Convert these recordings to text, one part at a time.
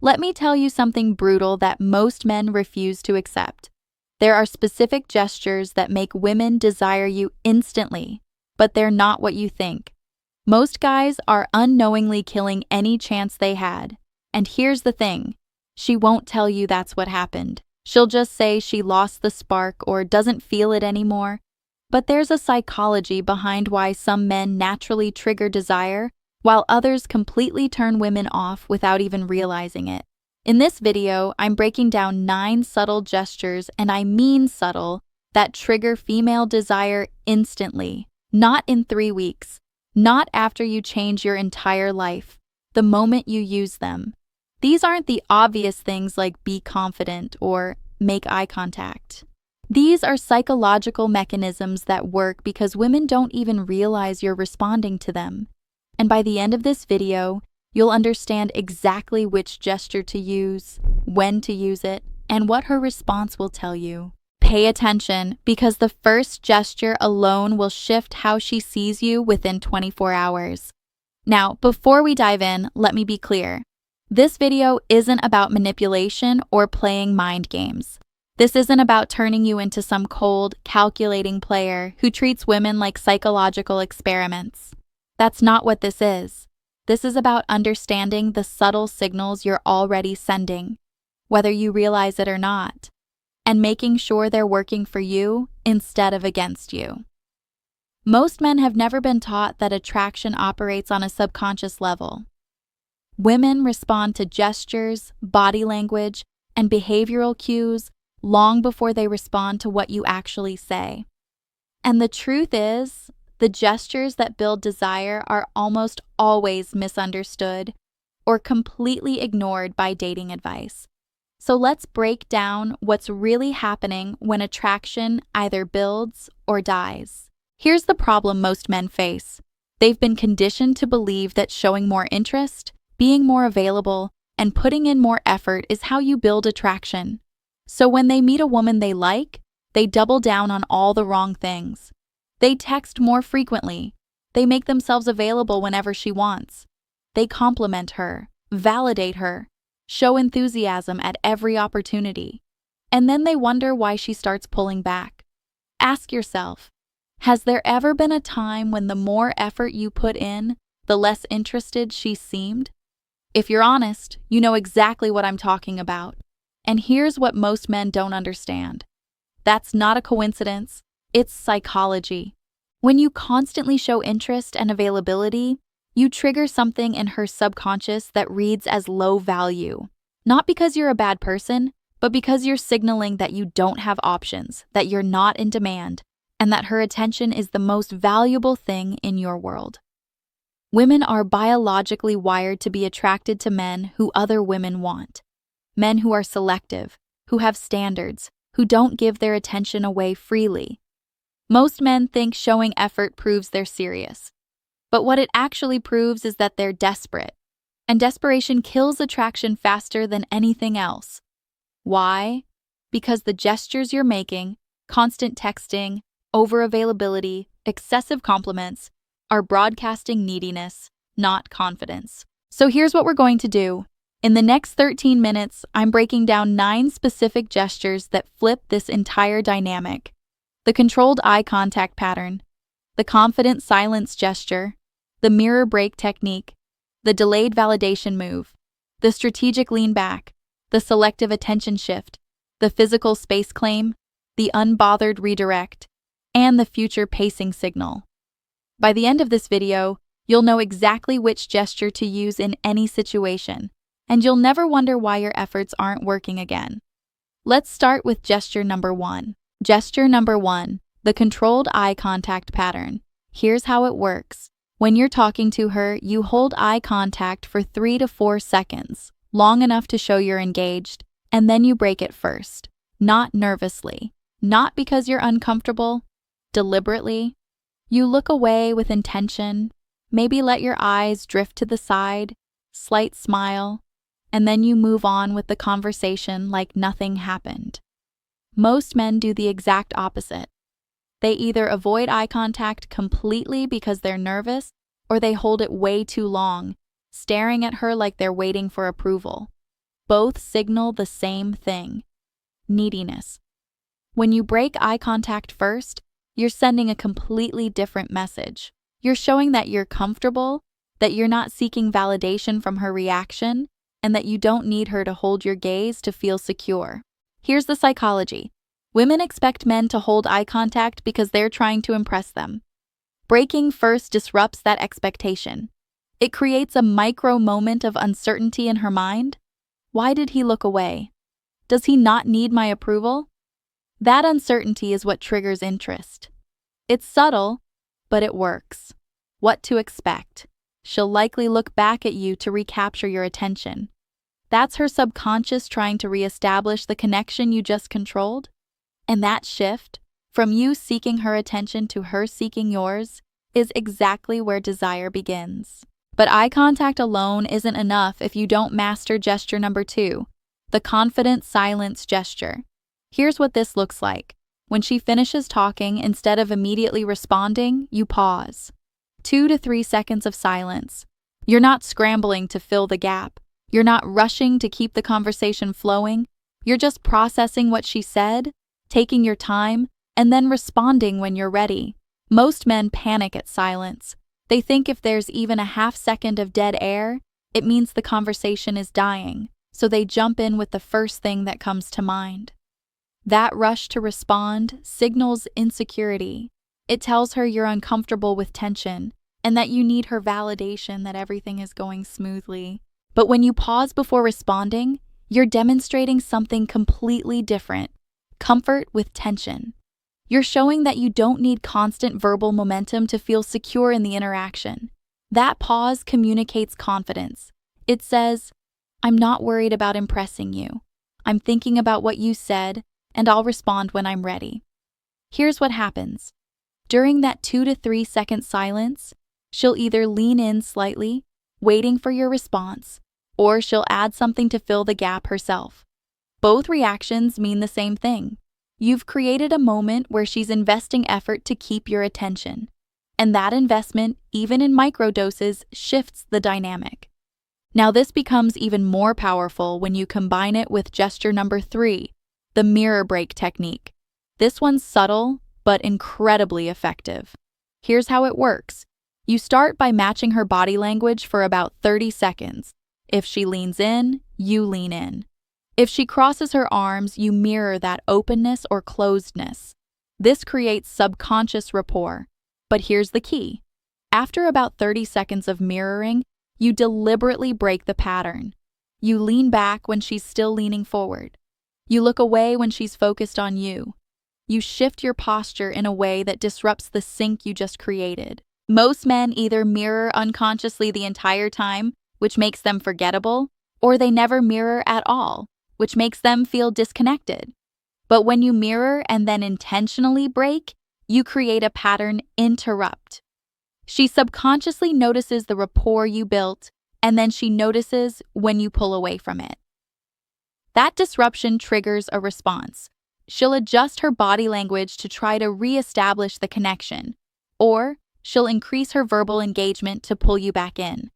Let me tell you something brutal that most men refuse to accept. There are specific gestures that make women desire you instantly, but they're not what you think. Most guys are unknowingly killing any chance they had. And here's the thing, she won't tell you that's what happened. She'll just say she lost the spark or doesn't feel it anymore. But there's a psychology behind why some men naturally trigger desire, while others completely turn women off without even realizing it. In this video, I'm breaking down 9 subtle gestures, and I mean subtle, that trigger female desire instantly, not in 3 weeks, not after you change your entire life, the moment you use them. These aren't the obvious things like be confident or make eye contact. These are psychological mechanisms that work because women don't even realize you're responding to them. And by the end of this video, you'll understand exactly which gesture to use, when to use it, and what her response will tell you. Pay attention, because the first gesture alone will shift how she sees you within 24 hours. Now, before we dive in, let me be clear. This video isn't about manipulation or playing mind games. This isn't about turning you into some cold, calculating player who treats women like psychological experiments. That's not what this is. This is about understanding the subtle signals you're already sending, whether you realize it or not, and making sure they're working for you instead of against you. Most men have never been taught that attraction operates on a subconscious level. Women respond to gestures, body language, and behavioral cues long before they respond to what you actually say. And the truth is, the gestures that build desire are almost always misunderstood or completely ignored by dating advice. So let's break down what's really happening when attraction either builds or dies. Here's the problem most men face. They've been conditioned to believe that showing more interest, being more available, and putting in more effort is how you build attraction. So when they meet a woman they like, they double down on all the wrong things. They text more frequently. They make themselves available whenever she wants. They compliment her, validate her, show enthusiasm at every opportunity. And then they wonder why she starts pulling back. Ask yourself, has there ever been a time when the more effort you put in, the less interested she seemed? If you're honest, you know exactly what I'm talking about. And here's what most men don't understand. That's not a coincidence. It's psychology. When you constantly show interest and availability, you trigger something in her subconscious that reads as low value. Not because you're a bad person, but because you're signaling that you don't have options, that you're not in demand, and that her attention is the most valuable thing in your world. Women are biologically wired to be attracted to men who other women want. Men who are selective, who have standards, who don't give their attention away freely. Most men think showing effort proves they're serious. But what it actually proves is that they're desperate. And desperation kills attraction faster than anything else. Why? Because the gestures you're making, constant texting, over-availability, excessive compliments, are broadcasting neediness, not confidence. So here's what we're going to do. In the next 13 minutes, I'm breaking down 9 specific gestures that flip this entire dynamic. The controlled eye contact pattern, the confident silence gesture, the mirror break technique, the delayed validation move, the strategic lean back, the selective attention shift, the physical space claim, the unbothered redirect, and the future pacing signal. By the end of this video, you'll know exactly which gesture to use in any situation, and you'll never wonder why your efforts aren't working again. Let's start with gesture number 1. Gesture number 1, the controlled eye contact pattern. Here's how it works. When you're talking to her, you hold eye contact for 3 to 4 seconds, long enough to show you're engaged, and then you break it first. Not nervously, not because you're uncomfortable, deliberately. You look away with intention, maybe let your eyes drift to the side, slight smile, and then you move on with the conversation like nothing happened. Most men do the exact opposite. They either avoid eye contact completely because they're nervous, or they hold it way too long, staring at her like they're waiting for approval. both signal the same thing: neediness. When you break eye contact first, you're sending a completely different message. You're showing that you're comfortable, that you're not seeking validation from her reaction, and that you don't need her to hold your gaze to feel secure. Here's the psychology. Women expect men to hold eye contact because they're trying to impress them. Breaking first disrupts that expectation. It creates a micro moment of uncertainty in her mind. Why did he look away? Does he not need my approval? That uncertainty is what triggers interest. It's subtle, but it works. What to expect? She'll likely look back at you to recapture your attention. That's her subconscious trying to reestablish the connection you just controlled. And that shift, from you seeking her attention to her seeking yours, is exactly where desire begins. But eye contact alone isn't enough if you don't master gesture number 2, the confident silence gesture. Here's what this looks like. When she finishes talking, instead of immediately responding, you pause. 2 to 3 seconds of silence. You're not scrambling to fill the gap. You're not rushing to keep the conversation flowing. You're just processing what she said, taking your time, and then responding when you're ready. Most men panic at silence. They think if there's even a half second of dead air, it means the conversation is dying, so they jump in with the first thing that comes to mind. That rush to respond signals insecurity. It tells her you're uncomfortable with tension and that you need her validation that everything is going smoothly. But when you pause before responding, you're demonstrating something completely different: comfort with tension. You're showing that you don't need constant verbal momentum to feel secure in the interaction. That pause communicates confidence. It says, I'm not worried about impressing you. I'm thinking about what you said, and I'll respond when I'm ready. Here's what happens. During that 2 to 3 second silence, she'll either lean in slightly, waiting for your response, or she'll add something to fill the gap herself. Both reactions mean the same thing. You've created a moment where she's investing effort to keep your attention. And that investment, even in microdoses, shifts the dynamic. Now this becomes even more powerful when you combine it with gesture number 3, the mirror break technique. This one's subtle, but incredibly effective. Here's how it works. You start by matching her body language for about 30 seconds. If she leans in, you lean in. If she crosses her arms, you mirror that openness or closedness. This creates subconscious rapport. But here's the key. After about 30 seconds of mirroring, you deliberately break the pattern. You lean back when she's still leaning forward. You look away when she's focused on you. You shift your posture in a way that disrupts the sync you just created. Most men either mirror unconsciously the entire time, which makes them forgettable, or they never mirror at all, which makes them feel disconnected. But when you mirror and then intentionally break, you create a pattern interrupt. She subconsciously notices the rapport you built, and then she notices when you pull away from it. That disruption triggers a response. She'll adjust her body language to try to re-establish the connection, or she'll increase her verbal engagement to pull you back in.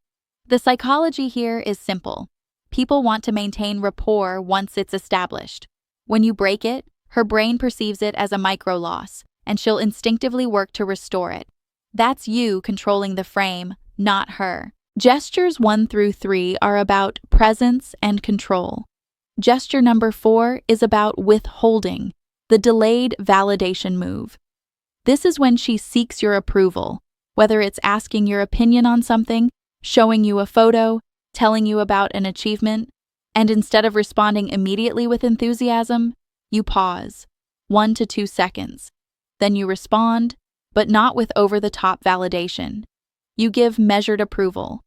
The psychology here is simple. People want to maintain rapport once it's established. When you break it, her brain perceives it as a micro loss, and she'll instinctively work to restore it. That's you controlling the frame, not her. Gestures 1 through 3 are about presence and control. Gesture number 4 is about withholding, the delayed validation move. This is when she seeks your approval, whether it's asking your opinion on something, showing you a photo, telling you about an achievement, and instead of responding immediately with enthusiasm, you pause, 1 to 2 seconds. Then you respond, but not with over-the-top validation. You give measured approval.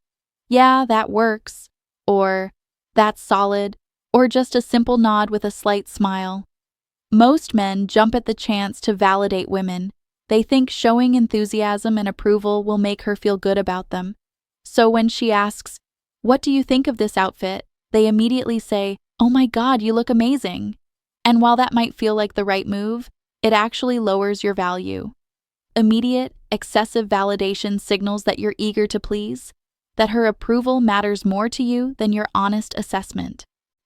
Yeah, that works, or that's solid, or just a simple nod with a slight smile. Most men jump at the chance to validate women. They think showing enthusiasm and approval will make her feel good about them. So when she asks, "What do you think of this outfit?" they immediately say, "Oh my God, you look amazing." And while that might feel like the right move, it actually lowers your value. Immediate, excessive validation signals that you're eager to please, that her approval matters more to you than your honest assessment.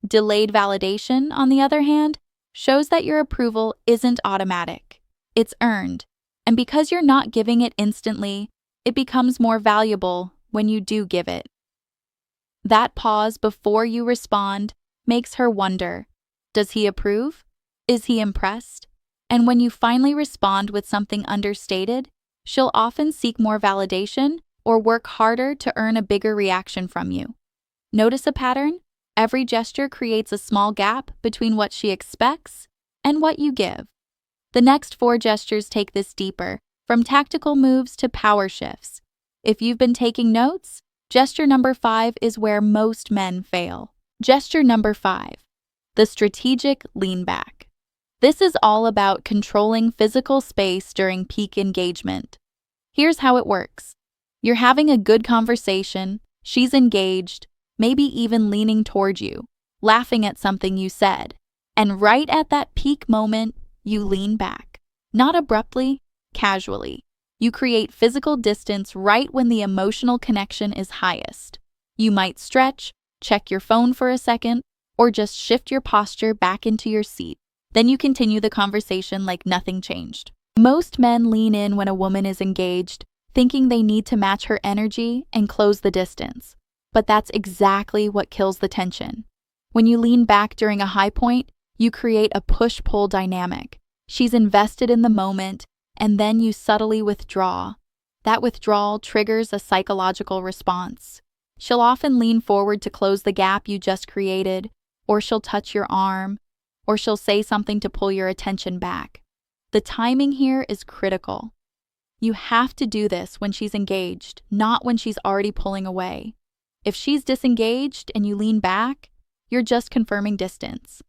Delayed validation, on the other hand, shows that your approval isn't automatic. It's earned. And because you're not giving it instantly, it becomes more valuable when you do give it. That pause before you respond makes her wonder, does he approve? Is he impressed? And when you finally respond with something understated, she'll often seek more validation or work harder to earn a bigger reaction from you. Notice a pattern? Every gesture creates a small gap between what she expects and what you give. The next 4 gestures take this deeper, from tactical moves to power shifts. If you've been taking notes, gesture number 5 is where most men fail. Gesture number 5, the strategic lean back. This is all about controlling physical space during peak engagement. Here's how it works. You're having a good conversation, she's engaged, maybe even leaning toward you, laughing at something you said. And right at that peak moment, you lean back. Not abruptly, casually. You create physical distance right when the emotional connection is highest. You might stretch, check your phone for a second, or just shift your posture back into your seat. Then you continue the conversation like nothing changed. Most men lean in when a woman is engaged, thinking they need to match her energy and close the distance. But that's exactly what kills the tension. When you lean back during a high point, you create a push-pull dynamic. She's invested in the moment, and then you subtly withdraw. That withdrawal triggers a psychological response. She'll often lean forward to close the gap you just created, or she'll touch your arm, or she'll say something to pull your attention back. The timing here is critical. You have to do this when she's engaged, not when she's already pulling away. If she's disengaged and you lean back, you're just confirming distance.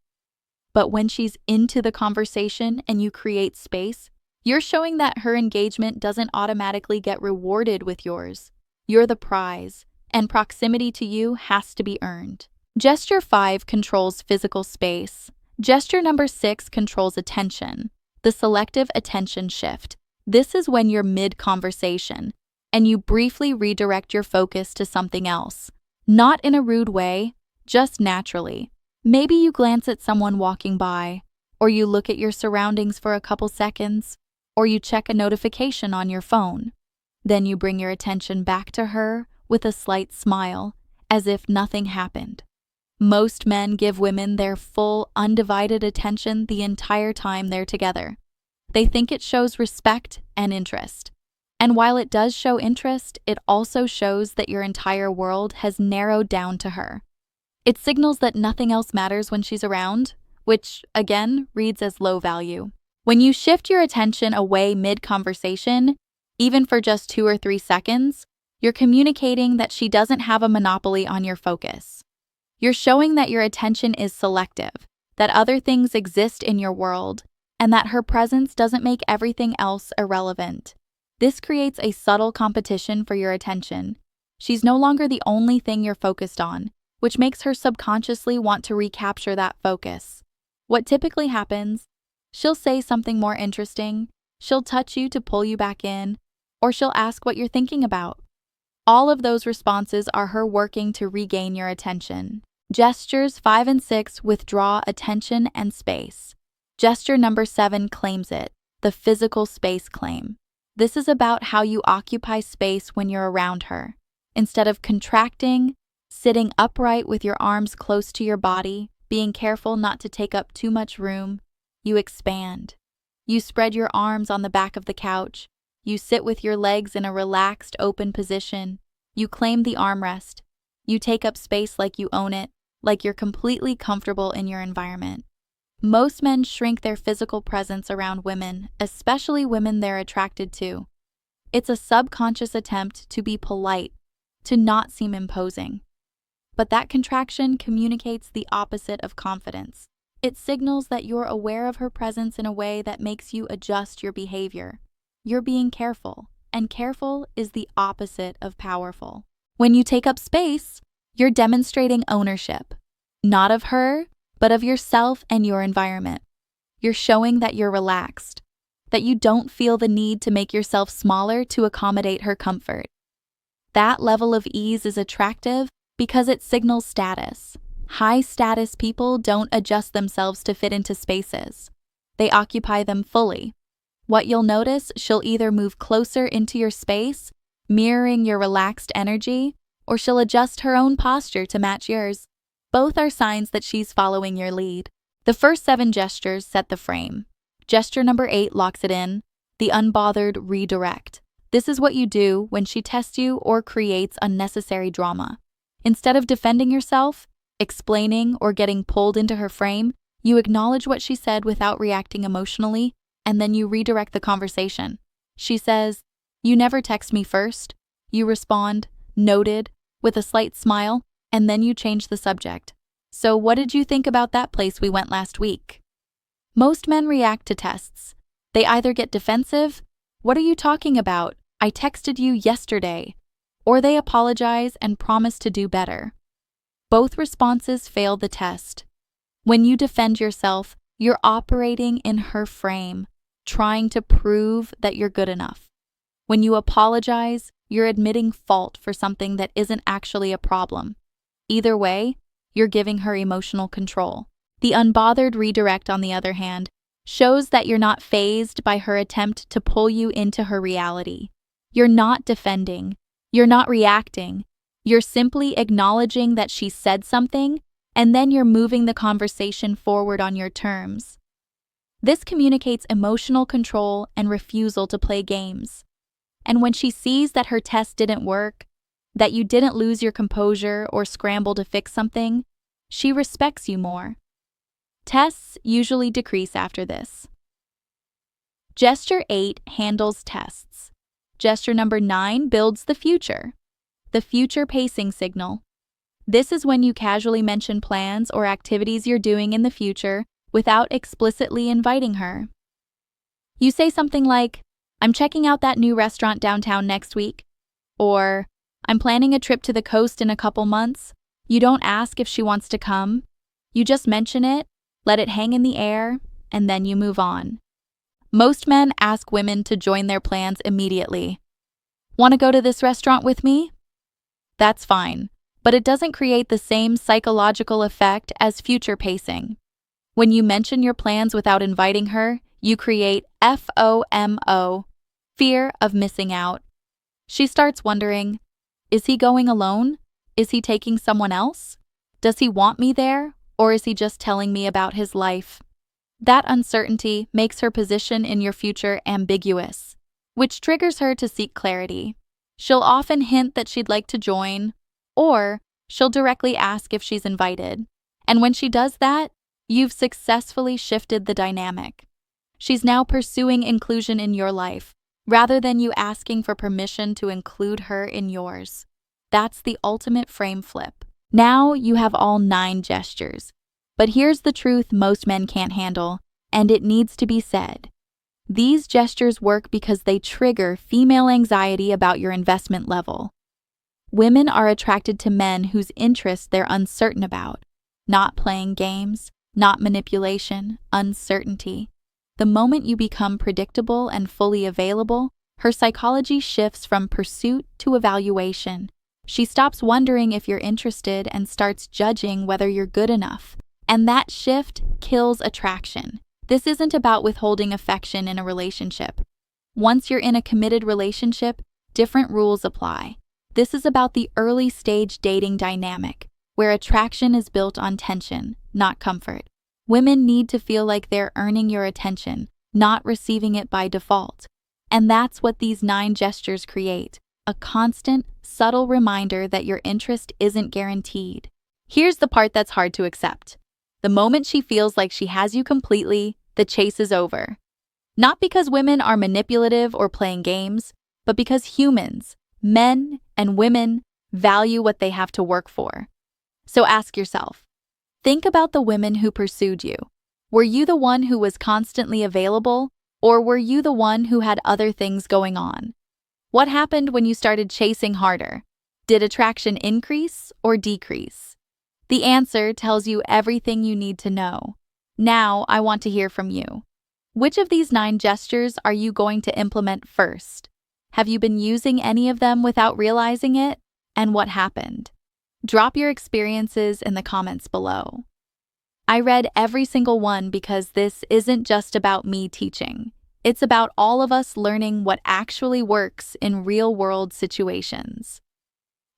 But when she's into the conversation and you create space, you're showing that her engagement doesn't automatically get rewarded with yours. You're the prize, and proximity to you has to be earned. Gesture 5 controls physical space. Gesture number 6 controls attention, the selective attention shift. This is when you're mid-conversation, and you briefly redirect your focus to something else. Not in a rude way, just naturally. Maybe you glance at someone walking by, or you look at your surroundings for a couple seconds, or you check a notification on your phone. Then you bring your attention back to her with a slight smile, as if nothing happened. Most men give women their full, undivided attention the entire time they're together. They think it shows respect and interest. And while it does show interest, it also shows that your entire world has narrowed down to her. It signals that nothing else matters when she's around, which, again, reads as low value. When you shift your attention away mid-conversation, even for just 2 or 3 seconds, you're communicating that she doesn't have a monopoly on your focus. You're showing that your attention is selective, that other things exist in your world, and that her presence doesn't make everything else irrelevant. This creates a subtle competition for your attention. She's no longer the only thing you're focused on, which makes her subconsciously want to recapture that focus. What typically happens? She'll say something more interesting, she'll touch you to pull you back in, or she'll ask what you're thinking about. All of those responses are her working to regain your attention. Gestures 5 and 6 withdraw attention and space. Gesture number 7 claims it, the physical space claim. This is about how you occupy space when you're around her. Instead of contracting, sitting upright with your arms close to your body, being careful not to take up too much room, you expand. You spread your arms on the back of the couch. You sit with your legs in a relaxed, open position. You claim the armrest. You take up space like you own it, like you're completely comfortable in your environment. Most men shrink their physical presence around women, especially women they're attracted to. It's a subconscious attempt to be polite, to not seem imposing. But that contraction communicates the opposite of confidence. It signals that you're aware of her presence in a way that makes you adjust your behavior. You're being careful, and careful is the opposite of powerful. When you take up space, you're demonstrating ownership, not of her, but of yourself and your environment. You're showing that you're relaxed, that you don't feel the need to make yourself smaller to accommodate her comfort. That level of ease is attractive because it signals status. High-status people don't adjust themselves to fit into spaces. They occupy them fully. What you'll notice, she'll either move closer into your space, mirroring your relaxed energy, or she'll adjust her own posture to match yours. Both are signs that she's following your lead. The first 7 gestures set the frame. Gesture number 8 locks it in, the unbothered redirect. This is what you do when she tests you or creates unnecessary drama. Instead of defending yourself, explaining, or getting pulled into her frame, you acknowledge what she said without reacting emotionally, and then you redirect the conversation. She says, "You never text me first." You respond, "Noted," with a slight smile, and then you change the subject. "So what did you think about that place we went last week?" Most men react to tests. They either get defensive, "What are you talking about? I texted you yesterday," or they apologize and promise to do better. Both responses fail the test. When you defend yourself, you're operating in her frame, trying to prove that you're good enough. When you apologize, you're admitting fault for something that isn't actually a problem. Either way, you're giving her emotional control. The unbothered redirect, on the other hand, shows that you're not fazed by her attempt to pull you into her reality. You're not defending. You're not reacting. You're simply acknowledging that she said something, and then you're moving the conversation forward on your terms. This communicates emotional control and refusal to play games. And when she sees that her test didn't work, that you didn't lose your composure or scramble to fix something, she respects you more. Tests usually decrease after this. Gesture 8 handles tests. Gesture number 9 builds the future. The future pacing signal. This is when you casually mention plans or activities you're doing in the future without explicitly inviting her. You say something like, "I'm checking out that new restaurant downtown next week," or "I'm planning a trip to the coast in a couple months." You don't ask if she wants to come. You just mention it, let it hang in the air, and then you move on. Most men ask women to join their plans immediately. "Want to go to this restaurant with me?" That's fine, but it doesn't create the same psychological effect as future pacing. When you mention your plans without inviting her, you create FOMO, fear of missing out. She starts wondering, is he going alone? Is he taking someone else? Does he want me there, or is he just telling me about his life? That uncertainty makes her position in your future ambiguous, which triggers her to seek clarity. She'll often hint that she'd like to join, or she'll directly ask if she's invited. And when she does that, you've successfully shifted the dynamic. She's now pursuing inclusion in your life, rather than you asking for permission to include her in yours. That's the ultimate frame flip. Now you have all 9 gestures. But here's the truth most men can't handle, and it needs to be said. These gestures work because they trigger female anxiety about your investment level. Women are attracted to men whose interests they're uncertain about. Not playing games, not manipulation, uncertainty. The moment you become predictable and fully available, her psychology shifts from pursuit to evaluation. She stops wondering if you're interested and starts judging whether you're good enough. And that shift kills attraction. This isn't about withholding affection in a relationship. Once you're in a committed relationship, different rules apply. This is about the early stage dating dynamic, where attraction is built on tension, not comfort. Women need to feel like they're earning your attention, not receiving it by default. And that's what these 9 gestures create, a constant, subtle reminder that your interest isn't guaranteed. Here's the part that's hard to accept. The moment she feels like she has you completely, the chase is over. Not because women are manipulative or playing games, but because humans, men and women, value what they have to work for. So ask yourself, think about the women who pursued you. Were you the one who was constantly available, or were you the one who had other things going on? What happened when you started chasing harder? Did attraction increase or decrease? The answer tells you everything you need to know. Now, I want to hear from you. Which of these 9 gestures are you going to implement first? Have you been using any of them without realizing it? And what happened? Drop your experiences in the comments below. I read every single one because this isn't just about me teaching. It's about all of us learning what actually works in real-world situations.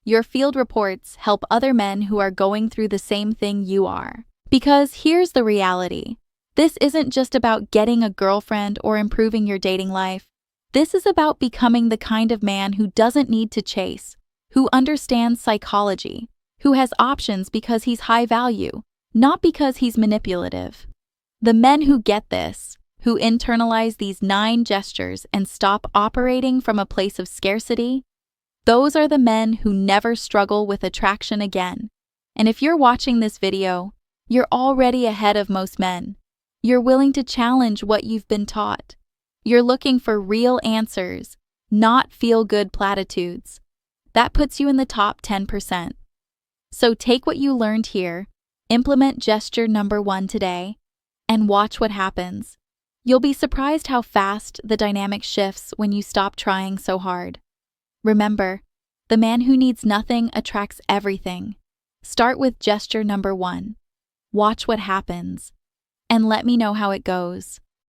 Your field reports help other men who are going through the same thing you are. Because here's the reality. This isn't just about getting a girlfriend or improving your dating life. This is about becoming the kind of man who doesn't need to chase, who understands psychology, who has options because he's high value, not because he's manipulative. The men who get this, who internalize these 9 gestures and stop operating from a place of scarcity, those are the men who never struggle with attraction again. And if you're watching this video, you're already ahead of most men. You're willing to challenge what you've been taught. You're looking for real answers, not feel-good platitudes. That puts you in the top 10%. So take what you learned here, implement gesture number 1 today, and watch what happens. You'll be surprised how fast the dynamic shifts when you stop trying so hard. Remember, the man who needs nothing attracts everything. Start with gesture number 1. Watch what happens, and let me know how it goes.